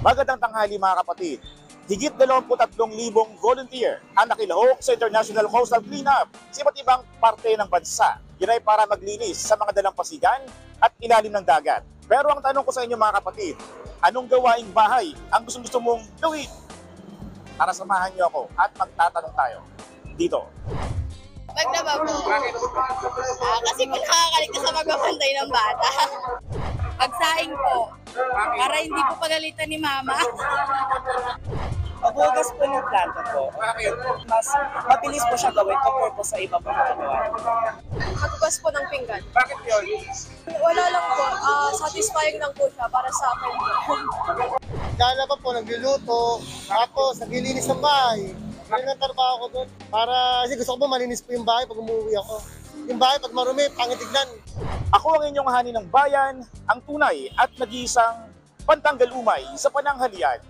Magandang tanghali mga kapatid. Higit 23,000 volunteer ang nakilahok sa International Coastal Cleanup sa iba't ibang parte ng bansa. Yun ay para maglinis sa mga dalampasigan at ilalim ng dagat. Pero ang tanong ko sa inyo mga kapatid, anong gawaing bahay ang gusto mong gawin? Tara samahan niyo ako at magtatanong tayo dito. Maglaba po. Kasi po nakakaligtas sa magbabantay ng bata. Pagsaing po. Para hindi po pagalitan ni mama. Maghugas po ng plato po. Mas mabilis po siya gawin compare po sa iba po mga gawa. Maghugas po ng pinggan. Bakit yun? Wala lang po. Satisfying lang po siya para sa akin. Kala pa po, nagluluto, tapos naglilinis ng bahay. Ganun ang trabaho ko doon. Para, kasi gusto ko po malinis po yung bahay pag umuwi ako. Yung bahay pag marumi, pangit tignan. Ako ang inyong hani ng bayan, ang tunay at nag-iisang pantanggal umay sa pananghalian.